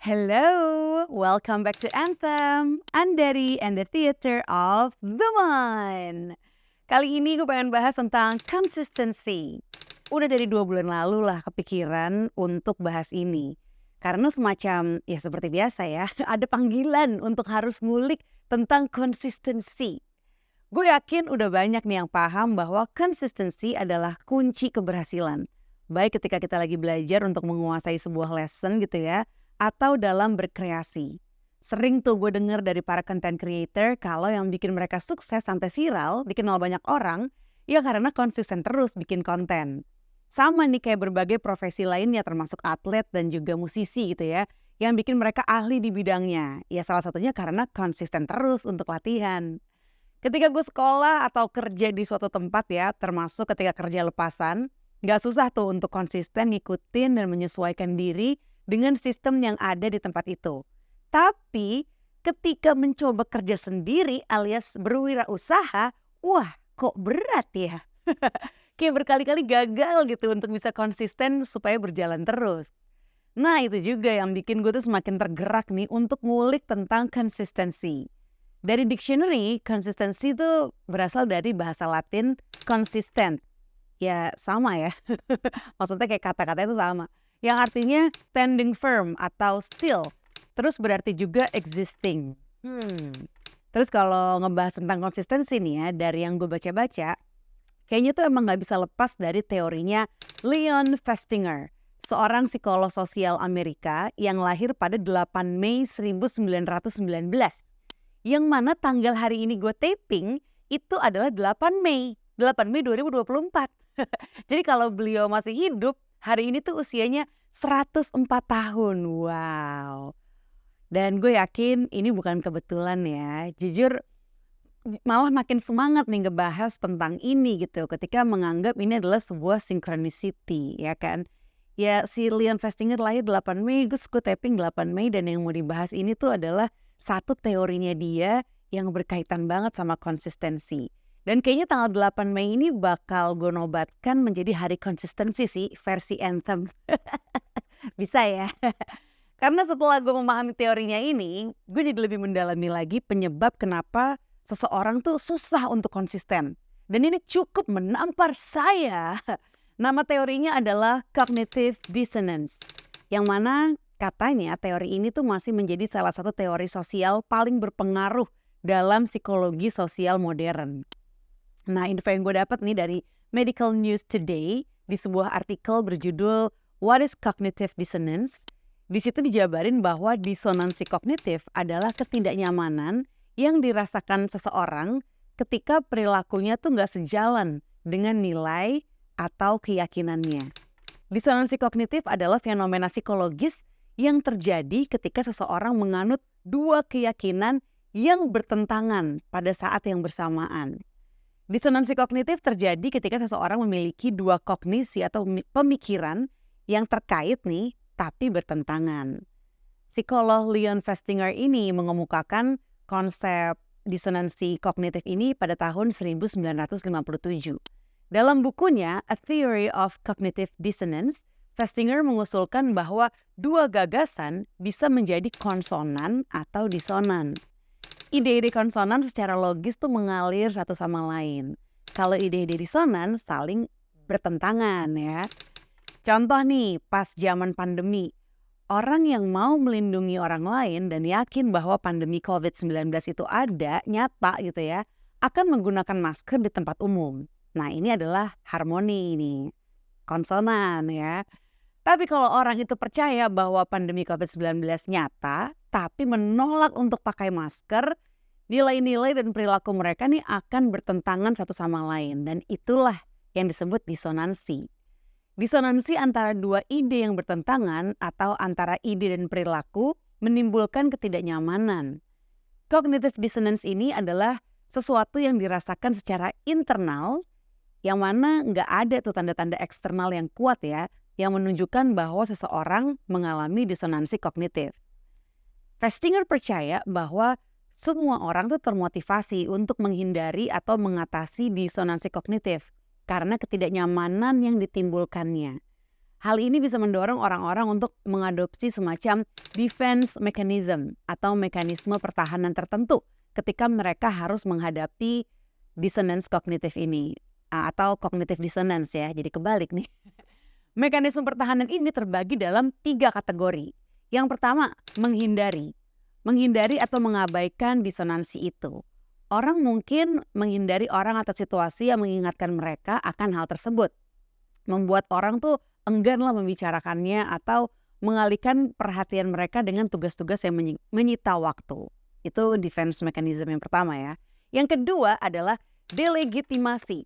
Hello, welcome back to Anthem, Andari and the Theater of the Mind. Kali ini gue pengen bahas tentang consistency. Udah dari 2 bulan lalu lah kepikiran untuk bahas ini. Karena semacam, ya seperti biasa ya, ada panggilan untuk harus ngulik tentang konsistensi. Gue yakin udah banyak nih yang paham bahwa konsistensi adalah kunci keberhasilan. Baik ketika kita lagi belajar untuk menguasai sebuah lesson gitu ya, atau dalam berkreasi. Sering tuh gue denger dari para content creator kalau yang bikin mereka sukses sampai viral, dikenal banyak orang, ya karena konsisten terus bikin konten. Sama nih kayak berbagai profesi lainnya termasuk atlet dan juga musisi gitu ya, yang bikin mereka ahli di bidangnya. Ya salah satunya karena konsisten terus untuk latihan. Ketika gue sekolah atau kerja di suatu tempat ya, termasuk ketika kerja lepasan, gak susah tuh untuk konsisten ngikutin dan menyesuaikan diri dengan sistem yang ada di tempat itu. Tapi ketika mencoba kerja sendiri alias berwirausaha, wah kok berat ya. Kayak berkali-kali gagal gitu untuk bisa konsisten supaya berjalan terus. Nah itu juga yang bikin gue tuh semakin tergerak nih untuk ngulik tentang konsistensi. Dari dictionary, konsistensi itu berasal dari bahasa Latin consistent. Ya sama ya, maksudnya kayak kata-kata itu sama. Yang artinya standing firm atau still. Terus berarti juga existing. Terus kalau ngebahas tentang konsistensi nih ya, dari yang gue baca-baca, kayaknya tuh emang gak bisa lepas dari teorinya Leon Festinger, seorang psikolog sosial Amerika yang lahir pada 8 Mei 1919. Yang mana tanggal hari ini gue taping itu adalah 8 Mei 2024. Jadi kalau beliau masih hidup, hari ini tuh usianya 104 tahun. Wow. Dan gue yakin ini bukan kebetulan ya. Jujur malah makin semangat nih ngebahas tentang ini gitu. Ketika menganggap ini adalah sebuah synchronicity ya kan. Ya si Leon Festinger lahir 8 Mei, gue taping 8 Mei dan yang mau dibahas ini tuh adalah satu teorinya dia yang berkaitan banget sama konsistensi. Dan kayaknya tanggal 8 Mei ini bakal gue nobatkan menjadi hari konsistensi sih versi Anthem. Bisa ya? Karena setelah gue memahami teorinya ini, gue jadi lebih mendalami lagi penyebab kenapa seseorang tuh susah untuk konsisten. Dan ini cukup menampar saya. Nama teorinya adalah cognitive dissonance. Yang mana katanya teori ini tuh masih menjadi salah satu teori sosial paling berpengaruh dalam psikologi sosial modern. Nah, info yang gue dapat nih dari Medical News Today di sebuah artikel berjudul What is Cognitive Dissonance? Di situ dijabarin bahwa disonansi kognitif adalah ketidaknyamanan yang dirasakan seseorang ketika perilakunya tuh nggak sejalan dengan nilai atau keyakinannya. Disonansi kognitif adalah fenomena psikologis yang terjadi ketika seseorang menganut dua keyakinan yang bertentangan pada saat yang bersamaan. Disonansi kognitif terjadi ketika seseorang memiliki dua kognisi atau pemikiran yang terkait nih, tapi bertentangan. Psikolog Leon Festinger ini mengemukakan konsep disonansi kognitif ini pada tahun 1957. Dalam bukunya A Theory of Cognitive Dissonance, Festinger mengusulkan bahwa dua gagasan bisa menjadi konsonan atau disonan. Ide-ide konsonan secara logis tuh mengalir satu sama lain. Kalau ide-ide disonan saling bertentangan ya. Contoh nih, pas zaman pandemi, orang yang mau melindungi orang lain dan yakin bahwa pandemi COVID-19 itu ada, nyata gitu ya, akan menggunakan masker di tempat umum. Nah ini adalah harmoni nih, konsonan ya. Tapi kalau orang itu percaya bahwa pandemi COVID-19 nyata, tapi menolak untuk pakai masker, nilai-nilai dan perilaku mereka nih akan bertentangan satu sama lain. Dan itulah yang disebut disonansi. Disonansi antara dua ide yang bertentangan atau antara ide dan perilaku menimbulkan ketidaknyamanan. Cognitive dissonance ini adalah sesuatu yang dirasakan secara internal, yang mana nggak ada tuh tanda-tanda eksternal yang kuat ya, yang menunjukkan bahwa seseorang mengalami disonansi kognitif. Festinger percaya bahwa semua orang tuh termotivasi untuk menghindari atau mengatasi disonansi kognitif karena ketidaknyamanan yang ditimbulkannya. Hal ini bisa mendorong orang-orang untuk mengadopsi semacam defense mechanism atau mekanisme pertahanan tertentu ketika mereka harus menghadapi dissonance kognitif ini. Atau cognitive dissonance ya, jadi kebalik nih. Mekanisme pertahanan ini terbagi dalam 3 kategori. Yang pertama, menghindari. Menghindari atau mengabaikan disonansi itu. Orang mungkin menghindari orang atau situasi yang mengingatkan mereka akan hal tersebut. Membuat orang tuh enggan lah membicarakannya atau mengalihkan perhatian mereka dengan tugas-tugas yang menyita waktu. Itu defense mechanism yang pertama ya. Yang kedua adalah delegitimasi.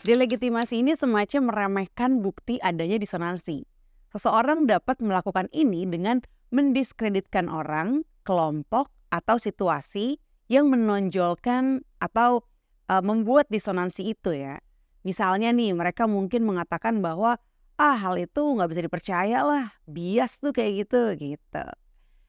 Delegitimasi ini semacam meremehkan bukti adanya disonansi. Seseorang dapat melakukan ini dengan mendiskreditkan orang, kelompok, atau situasi yang menonjolkan atau membuat disonansi itu ya. Misalnya nih, mereka mungkin mengatakan bahwa hal itu nggak bisa dipercaya lah, bias tuh kayak gitu.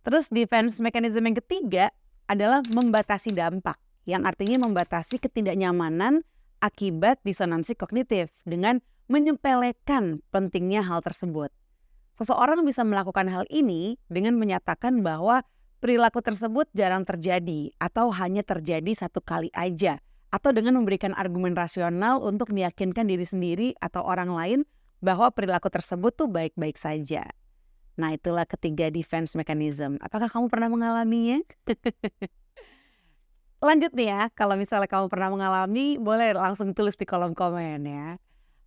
Terus defense mechanism yang ketiga adalah membatasi dampak, yang artinya membatasi ketidaknyamanan akibat disonansi kognitif dengan menyepelekan pentingnya hal tersebut. Seseorang bisa melakukan hal ini dengan menyatakan bahwa perilaku tersebut jarang terjadi atau hanya terjadi satu kali aja, atau dengan memberikan argumen rasional untuk meyakinkan diri sendiri atau orang lain bahwa perilaku tersebut tuh baik-baik saja. Nah, itulah ketiga defense mechanism. Apakah kamu pernah mengalaminya? Lanjut nih ya, kalau misalnya kamu pernah mengalami, boleh langsung tulis di kolom komen ya.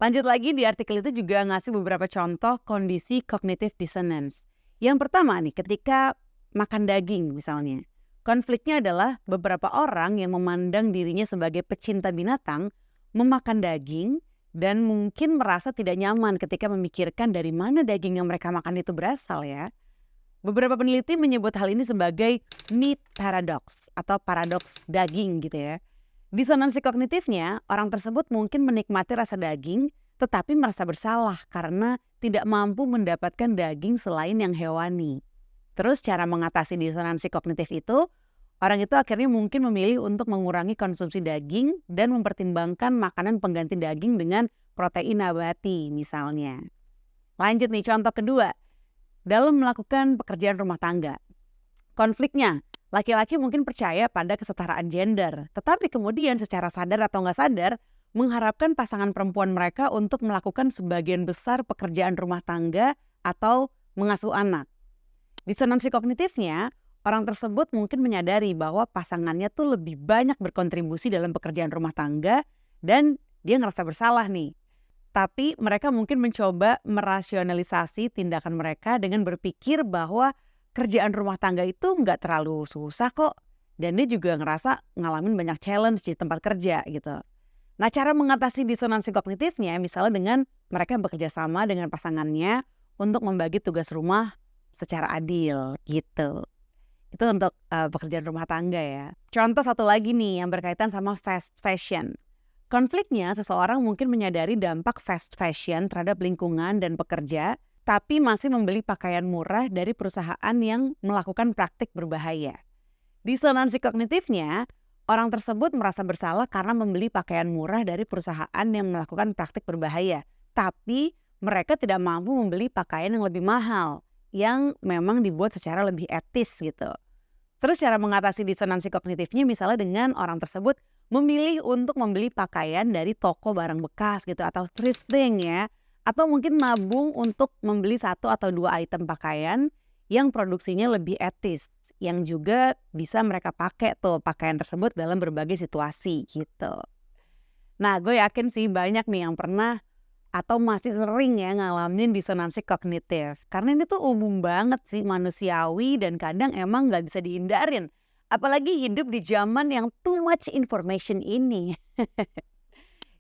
Lanjut lagi, di artikel itu juga ngasih beberapa contoh kondisi cognitive dissonance. Yang pertama nih, ketika makan daging misalnya. Konfliknya adalah beberapa orang yang memandang dirinya sebagai pecinta binatang, memakan daging, dan mungkin merasa tidak nyaman ketika memikirkan dari mana daging yang mereka makan itu berasal ya. Beberapa peneliti menyebut hal ini sebagai meat paradox atau paradoks daging gitu ya. Disonansi kognitifnya, orang tersebut mungkin menikmati rasa daging tetapi merasa bersalah karena tidak mampu mendapatkan daging selain yang hewani. Terus cara mengatasi disonansi kognitif itu, orang itu akhirnya mungkin memilih untuk mengurangi konsumsi daging dan mempertimbangkan makanan pengganti daging dengan protein nabati misalnya. Lanjut nih, contoh kedua. Dalam melakukan pekerjaan rumah tangga. Konfliknya, laki-laki mungkin percaya pada kesetaraan gender, tetapi kemudian secara sadar atau nggak sadar, mengharapkan pasangan perempuan mereka untuk melakukan sebagian besar pekerjaan rumah tangga atau mengasuh anak. Disonansi kognitifnya, orang tersebut mungkin menyadari bahwa pasangannya tuh lebih banyak berkontribusi dalam pekerjaan rumah tangga dan dia ngerasa bersalah nih. Tapi mereka mungkin mencoba merasionalisasi tindakan mereka dengan berpikir bahwa kerjaan rumah tangga itu nggak terlalu susah kok. Dan dia juga ngerasa ngalamin banyak challenge di tempat kerja gitu. Nah, cara mengatasi disonansi kognitifnya misalnya dengan mereka bekerja sama dengan pasangannya untuk membagi tugas rumah secara adil gitu. Itu untuk pekerjaan rumah tangga ya. Contoh satu lagi nih yang berkaitan sama fast fashion. Konfliknya, seseorang mungkin menyadari dampak fast fashion terhadap lingkungan dan pekerja, tapi masih membeli pakaian murah dari perusahaan yang melakukan praktik berbahaya. Disonansi kognitifnya, orang tersebut merasa bersalah karena membeli pakaian murah dari perusahaan yang melakukan praktik berbahaya, tapi mereka tidak mampu membeli pakaian yang lebih mahal, yang memang dibuat secara lebih etis gitu. Terus cara mengatasi disonansi kognitifnya misalnya dengan orang tersebut memilih untuk membeli pakaian dari toko barang bekas gitu atau thrifting ya. Atau mungkin nabung untuk membeli 1 atau 2 item pakaian yang produksinya lebih etis. Yang juga bisa mereka pakai tuh pakaian tersebut dalam berbagai situasi gitu. Nah, gue yakin sih banyak nih yang pernah atau masih sering ya ngalamin disonansi kognitif. Karena ini tuh umum banget sih, manusiawi dan kadang emang gak bisa dihindarin. Apalagi hidup di zaman yang too much information ini.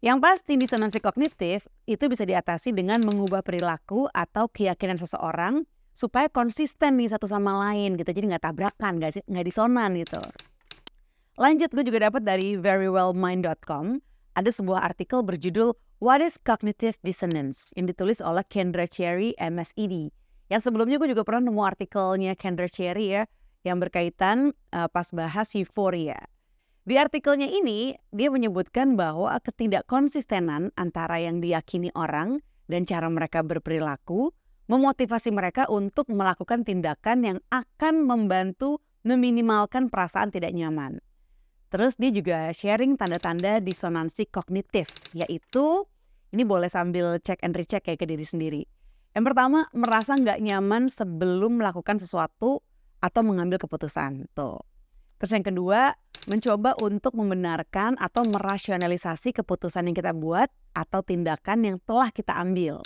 Yang pasti disonansi kognitif itu bisa diatasi dengan mengubah perilaku atau keyakinan seseorang supaya konsisten nih satu sama lain gitu. Jadi gak tabrakan, gak disonan gitu. Lanjut, gue juga dapat dari verywellmind.com. Ada sebuah artikel berjudul What is Cognitive Dissonance yang ditulis oleh Kendra Cherry, MSED. Yang sebelumnya gue juga pernah nemu artikelnya Kendra Cherry ya, yang berkaitan pas bahas euforia. Di artikelnya ini, dia menyebutkan bahwa ketidakkonsistenan antara yang diyakini orang dan cara mereka berperilaku, memotivasi mereka untuk melakukan tindakan yang akan membantu meminimalkan perasaan tidak nyaman. Terus dia juga sharing tanda-tanda disonansi kognitif, yaitu ini boleh sambil cek and recheck ya ke diri sendiri. Yang pertama, merasa nggak nyaman sebelum melakukan sesuatu atau mengambil keputusan. Tuh. Terus yang kedua, mencoba untuk membenarkan atau merasionalisasi keputusan yang kita buat atau tindakan yang telah kita ambil.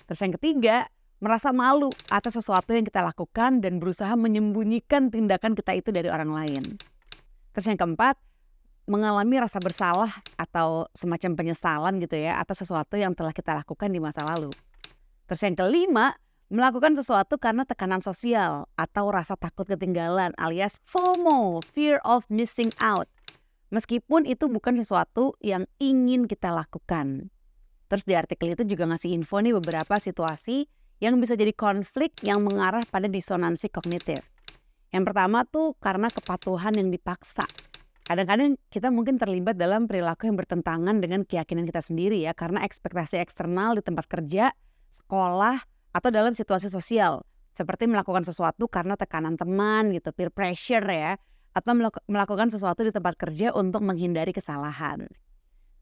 Terus yang ketiga, merasa malu atas sesuatu yang kita lakukan dan berusaha menyembunyikan tindakan kita itu dari orang lain. Terus yang keempat, mengalami rasa bersalah atau semacam penyesalan gitu ya atas sesuatu yang telah kita lakukan di masa lalu. Terus yang kelima, melakukan sesuatu karena tekanan sosial atau rasa takut ketinggalan alias FOMO, fear of missing out. Meskipun itu bukan sesuatu yang ingin kita lakukan. Terus di artikel itu juga ngasih info nih beberapa situasi yang bisa jadi konflik yang mengarah pada disonansi kognitif. Yang pertama tuh karena kepatuhan yang dipaksa. Kadang-kadang kita mungkin terlibat dalam perilaku yang bertentangan dengan keyakinan kita sendiri ya, karena ekspektasi eksternal di tempat kerja, sekolah, atau dalam situasi sosial. Seperti melakukan sesuatu karena tekanan teman gitu, peer pressure ya, atau melakukan sesuatu di tempat kerja untuk menghindari kesalahan.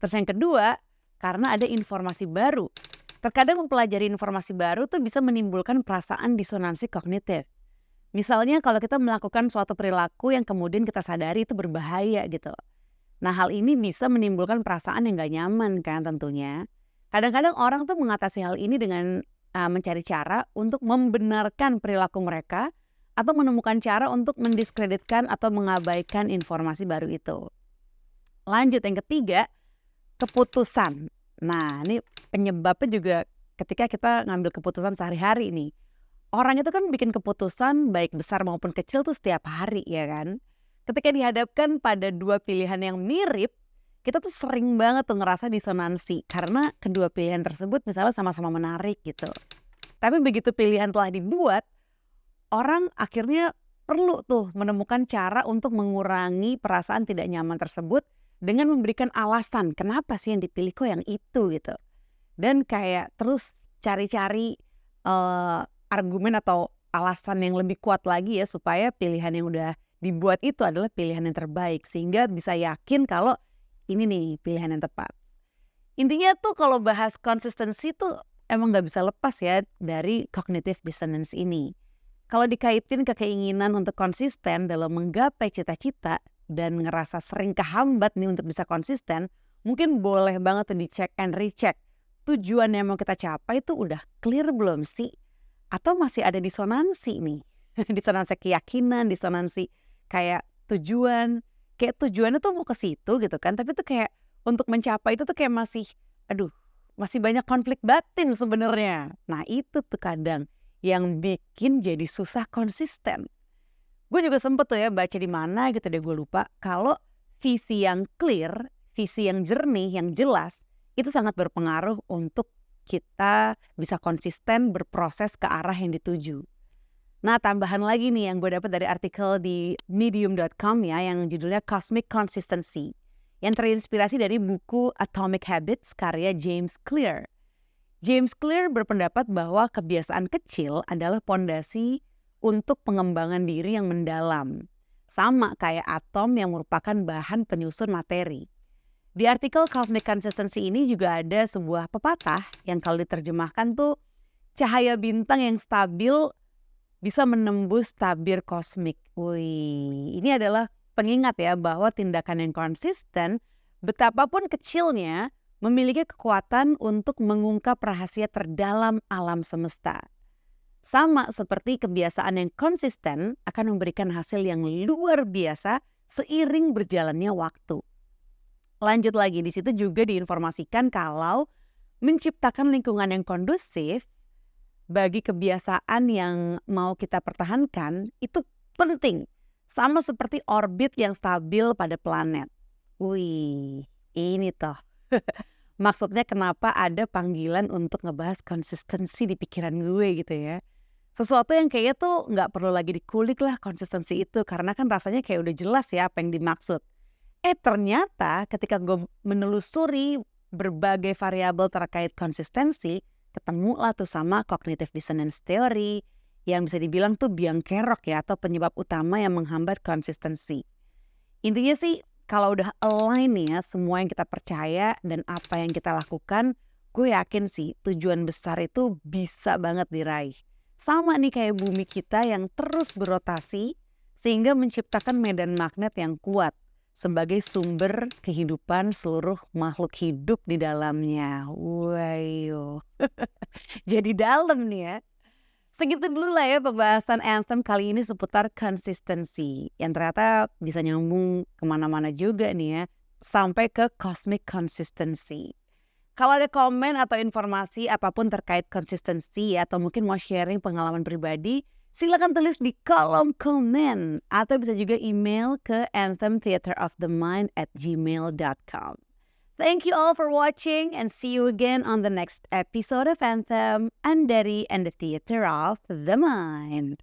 Terus yang kedua, karena ada informasi baru. Terkadang mempelajari informasi baru tuh bisa menimbulkan perasaan disonansi kognitif. Misalnya kalau kita melakukan suatu perilaku yang kemudian kita sadari itu berbahaya gitu. Nah hal ini bisa menimbulkan perasaan yang gak nyaman kan tentunya. Kadang-kadang orang tuh mengatasi hal ini dengan mencari cara untuk membenarkan perilaku mereka atau menemukan cara untuk mendiskreditkan atau mengabaikan informasi baru itu. Lanjut yang ketiga, keputusan. Nah ini penyebabnya juga ketika kita ngambil keputusan sehari-hari nih. Orang itu kan bikin keputusan baik besar maupun kecil tuh setiap hari ya kan. Ketika dihadapkan pada dua pilihan yang mirip, kita tuh sering banget tuh ngerasa disonansi karena kedua pilihan tersebut misalnya sama-sama menarik gitu. Tapi begitu pilihan telah dibuat, orang akhirnya perlu tuh menemukan cara untuk mengurangi perasaan tidak nyaman tersebut dengan memberikan alasan kenapa sih yang dipilih kok yang itu gitu. Dan kayak terus cari-cari argumen atau alasan yang lebih kuat lagi ya supaya pilihan yang udah dibuat itu adalah pilihan yang terbaik sehingga bisa yakin kalau ini nih pilihan yang tepat. Intinya tuh kalau bahas konsistensi tuh emang gak bisa lepas ya dari cognitive dissonance ini. Kalau dikaitin ke keinginan untuk konsisten dalam menggapai cita-cita dan ngerasa sering kehambat nih untuk bisa konsisten, mungkin boleh banget tuh dicek and recheck. Tujuan yang mau kita capai itu udah clear belum sih? Atau masih ada disonansi nih? Disonansi keyakinan, disonansi kayak tujuan. Kayak tujuannya tuh mau ke situ gitu kan, tapi tuh kayak untuk mencapai itu tuh kayak masih banyak konflik batin sebenarnya. Nah itu tuh kadang yang bikin jadi susah konsisten. Gue juga sempet tuh ya baca di mana gitu deh gue lupa, kalau visi yang clear, visi yang jernih, yang jelas, itu sangat berpengaruh untuk kita bisa konsisten berproses ke arah yang dituju. Nah tambahan lagi nih yang gue dapat dari artikel di medium.com ya yang judulnya Cosmic Consistency yang terinspirasi dari buku Atomic Habits karya James Clear. James Clear berpendapat bahwa kebiasaan kecil adalah pondasi untuk pengembangan diri yang mendalam. Sama kayak atom yang merupakan bahan penyusun materi. Di artikel Cosmic Consistency ini juga ada sebuah pepatah yang kalau diterjemahkan tuh cahaya bintang yang stabil bisa menembus tabir kosmik. Wih, ini adalah pengingat ya bahwa tindakan yang konsisten, betapapun kecilnya, memiliki kekuatan untuk mengungkap rahasia terdalam alam semesta. Sama seperti kebiasaan yang konsisten akan memberikan hasil yang luar biasa seiring berjalannya waktu. Lanjut lagi, di situ juga diinformasikan kalau menciptakan lingkungan yang kondusif bagi kebiasaan yang mau kita pertahankan itu penting. Sama seperti orbit yang stabil pada planet. Wih, ini toh. Maksudnya kenapa ada panggilan untuk ngebahas konsistensi di pikiran gue gitu ya. Sesuatu yang kayaknya tuh gak perlu lagi dikulik lah konsistensi itu. Karena kan rasanya kayak udah jelas ya apa yang dimaksud. Ternyata ketika gue menelusuri berbagai variabel terkait konsistensi, ketemu lah tuh sama cognitive dissonance theory yang bisa dibilang tuh biang kerok ya atau penyebab utama yang menghambat konsistensi. Intinya sih kalau udah align nih ya semua yang kita percaya dan apa yang kita lakukan, gue yakin sih tujuan besar itu bisa banget diraih. Sama nih kayak bumi kita yang terus berotasi sehingga menciptakan medan magnet yang kuat sebagai sumber kehidupan seluruh makhluk hidup di dalamnya. Wayo. Jadi dalam nih ya. Segitu dulu lah ya pembahasan Anthem kali ini seputar konsistensi. Yang ternyata bisa nyambung kemana-mana juga nih ya. Sampai ke cosmic consistency. Kalau ada komen atau informasi apapun terkait konsistensi atau mungkin mau sharing pengalaman pribadi, silakan tulis di kolom komen. Atau bisa juga email ke anthemtheaterofthemind@gmail.com. Thank you all for watching and see you again on the next episode of Anthem, Andari and the Theater of the Mind.